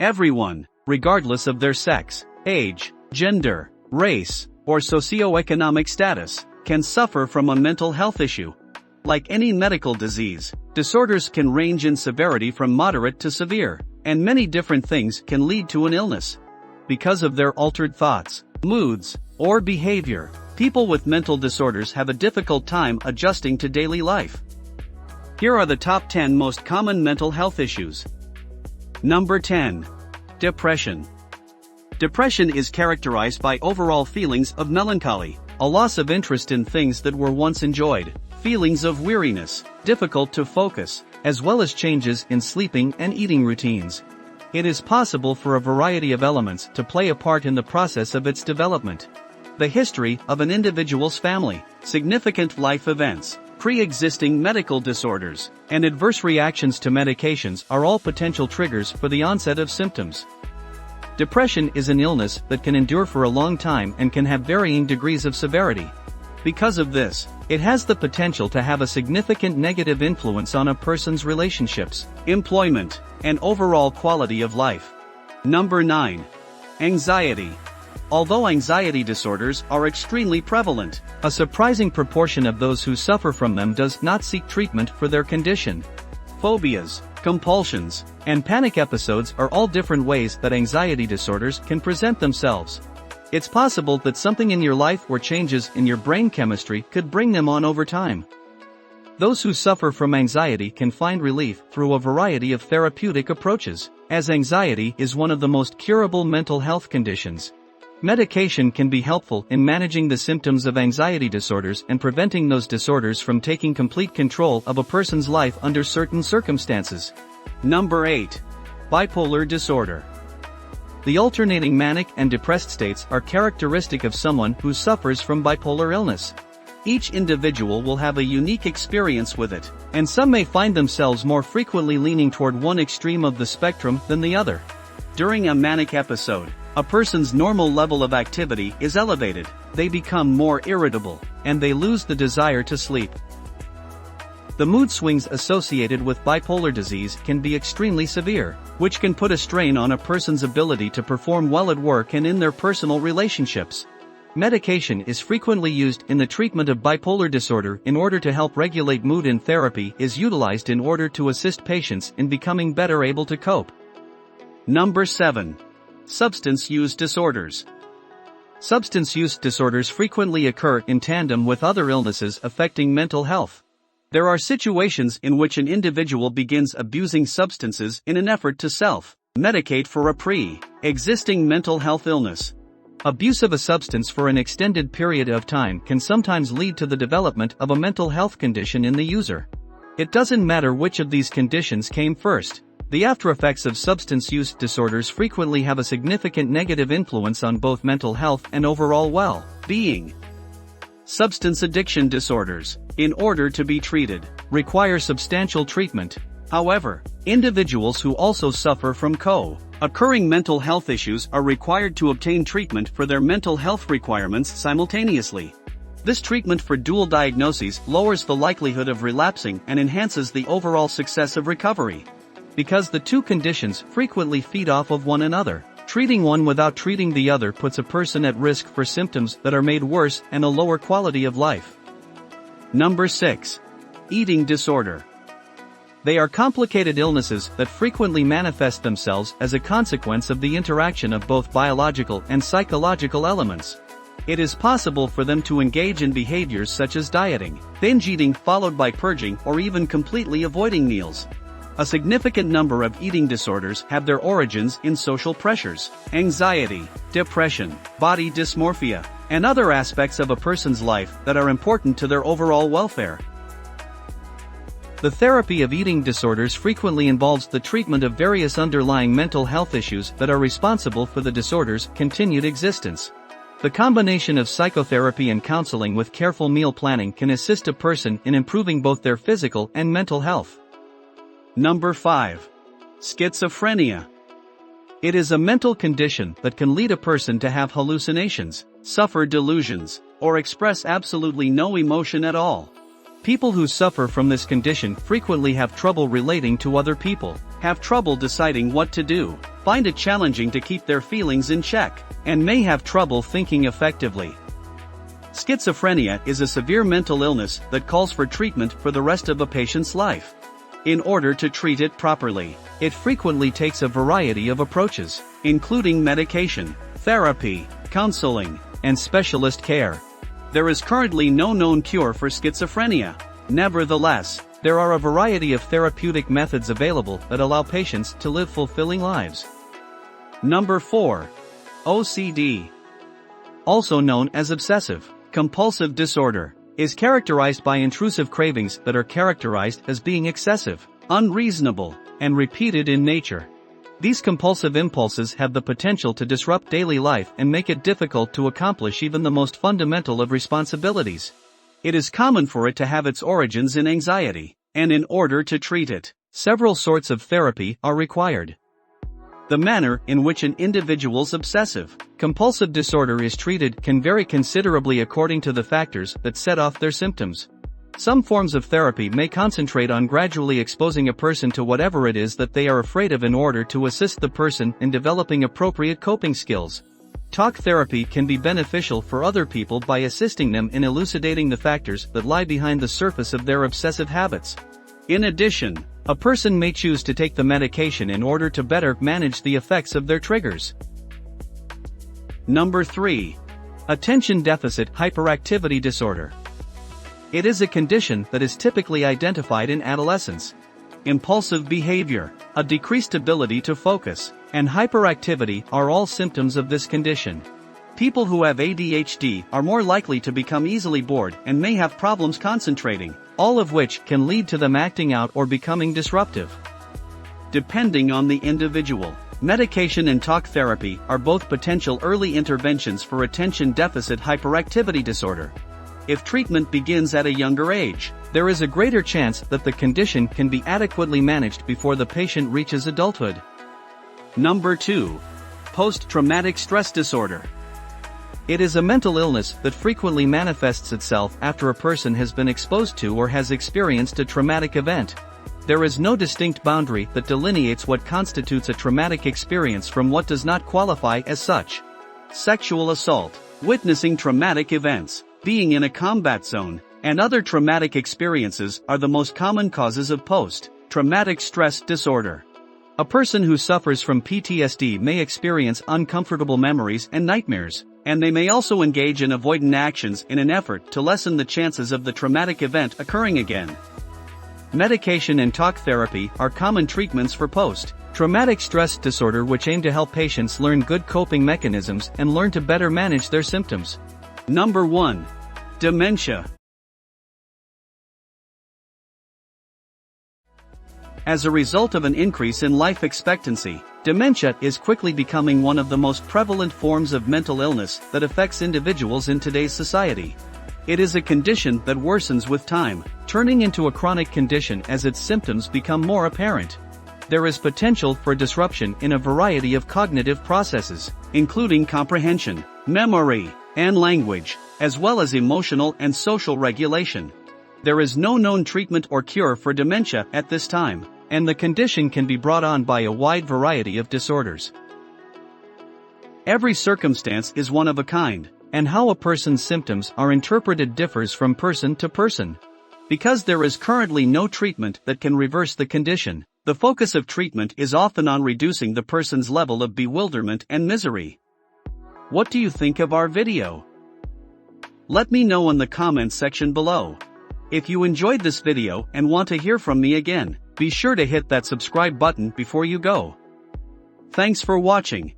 Everyone, regardless of their sex, age, gender, race, or socioeconomic status, can suffer from a mental health issue. Like any medical disease, disorders can range in severity from moderate to severe, and many different things can lead to an illness. Because of their altered thoughts, moods, or behavior, people with mental disorders have a difficult time adjusting to daily life. Here are the top 10 most common mental health issues. Number 10. Depression. Depression is characterized by overall feelings of melancholy, a loss of interest in things that were once enjoyed, feelings of weariness, difficult to focus, as well as changes in sleeping and eating routines. It is possible for a variety of elements to play a part in the process of its development. The history of an individual's family, significant life events, pre-existing medical disorders, and adverse reactions to medications are all potential triggers for the onset of symptoms. Depression is an illness that can endure for a long time and can have varying degrees of severity. Because of this, it has the potential to have a significant negative influence on a person's relationships, employment, and overall quality of life. Number 9. Anxiety. Although anxiety disorders are extremely prevalent, a surprising proportion of those who suffer from them does not seek treatment for their condition. Phobias, compulsions, and panic episodes are all different ways that anxiety disorders can present themselves. It's possible that something in your life or changes in your brain chemistry could bring them on over time. Those who suffer from anxiety can find relief through a variety of therapeutic approaches, as anxiety is one of the most curable mental health conditions. Medication can be helpful in managing the symptoms of anxiety disorders and preventing those disorders from taking complete control of a person's life under certain circumstances. Number 8. Bipolar disorder. The alternating manic and depressed states are characteristic of someone who suffers from bipolar illness. Each individual will have a unique experience with it, and some may find themselves more frequently leaning toward one extreme of the spectrum than the other. During a manic episode, a person's normal level of activity is elevated, they become more irritable, and they lose the desire to sleep. The mood swings associated with bipolar disease can be extremely severe, which can put a strain on a person's ability to perform well at work and in their personal relationships. Medication is frequently used in the treatment of bipolar disorder in order to help regulate mood, and therapy is utilized in order to assist patients in becoming better able to cope. Number 7. Substance use disorders. Substance use disorders frequently occur in tandem with other illnesses affecting mental health. There are situations in which an individual begins abusing substances in an effort to self-medicate for a pre-existing mental health illness. Abuse of a substance for an extended period of time can sometimes lead to the development of a mental health condition in the user. It doesn't matter which of these conditions came first. The aftereffects of substance use disorders frequently have a significant negative influence on both mental health and overall well-being. Substance addiction disorders, in order to be treated, require substantial treatment. However, individuals who also suffer from co-occurring mental health issues are required to obtain treatment for their mental health requirements simultaneously. This treatment for dual diagnoses lowers the likelihood of relapsing and enhances the overall success of recovery. Because the two conditions frequently feed off of one another, treating one without treating the other puts a person at risk for symptoms that are made worse and a lower quality of life. Number 6. Eating disorder. They are complicated illnesses that frequently manifest themselves as a consequence of the interaction of both biological and psychological elements. It is possible for them to engage in behaviors such as dieting, binge eating followed by purging, or even completely avoiding meals. A significant number of eating disorders have their origins in social pressures, anxiety, depression, body dysmorphia, and other aspects of a person's life that are important to their overall welfare. The therapy of eating disorders frequently involves the treatment of various underlying mental health issues that are responsible for the disorder's continued existence. The combination of psychotherapy and counseling with careful meal planning can assist a person in improving both their physical and mental health. Number 5. Schizophrenia. It is a mental condition that can lead a person to have hallucinations, suffer delusions, or express absolutely no emotion at all. People who suffer from this condition frequently have trouble relating to other people, have trouble deciding what to do, find it challenging to keep their feelings in check, and may have trouble thinking effectively. Schizophrenia is a severe mental illness that calls for treatment for the rest of a patient's life. In order to treat it properly, it frequently takes a variety of approaches, including medication, therapy, counseling, and specialist care. There is currently no known cure for schizophrenia. Nevertheless, there are a variety of therapeutic methods available that allow patients to live fulfilling lives. Number 4. OCD. Also known as obsessive compulsive disorder, is characterized by intrusive cravings that are characterized as being excessive, unreasonable, and repeated in nature. These compulsive impulses have the potential to disrupt daily life and make it difficult to accomplish even the most fundamental of responsibilities. It is common for it to have its origins in anxiety, and in order to treat it, several sorts of therapy are required. The manner in which an individual's obsessive compulsive disorder is treated can vary considerably according to the factors that set off their symptoms. Some forms of therapy may concentrate on gradually exposing a person to whatever it is that they are afraid of in order to assist the person in developing appropriate coping skills. Talk therapy can be beneficial for other people by assisting them in elucidating the factors that lie behind the surface of their obsessive habits. In addition, a person may choose to take the medication in order to better manage the effects of their triggers. Number 3. Attention Deficit Hyperactivity Disorder. It is a condition that is typically identified in adolescence. Impulsive behavior, a decreased ability to focus, and hyperactivity are all symptoms of this condition. People who have ADHD are more likely to become easily bored and may have problems concentrating, all of which can lead to them acting out or becoming disruptive. Depending on the individual, medication and talk therapy are both potential early interventions for attention deficit hyperactivity disorder. If treatment begins at a younger age, there is a greater chance that the condition can be adequately managed before the patient reaches adulthood. Number 2. Post-traumatic stress disorder. It is a mental illness that frequently manifests itself after a person has been exposed to or has experienced a traumatic event. There is no distinct boundary that delineates what constitutes a traumatic experience from what does not qualify as such. Sexual assault, witnessing traumatic events, being in a combat zone, and other traumatic experiences are the most common causes of post-traumatic stress disorder. A person who suffers from PTSD may experience uncomfortable memories and nightmares, and they may also engage in avoidant actions in an effort to lessen the chances of the traumatic event occurring again. Medication and talk therapy are common treatments for post-traumatic stress disorder which aim to help patients learn good coping mechanisms and learn to better manage their symptoms. Number 1. Dementia. As a result of an increase in life expectancy, dementia is quickly becoming one of the most prevalent forms of mental illness that affects individuals in today's society. It is a condition that worsens with time, turning into a chronic condition as its symptoms become more apparent. There is potential for disruption in a variety of cognitive processes, including comprehension, memory, and language, as well as emotional and social regulation. There is no known treatment or cure for dementia at this time, and the condition can be brought on by a wide variety of disorders. Every circumstance is one of a kind, and how a person's symptoms are interpreted differs from person to person. Because there is currently no treatment that can reverse the condition, the focus of treatment is often on reducing the person's level of bewilderment and misery. What do you think of our video? Let me know in the comments section below. If you enjoyed this video and want to hear from me again, be sure to hit that subscribe button before you go. Thanks for watching.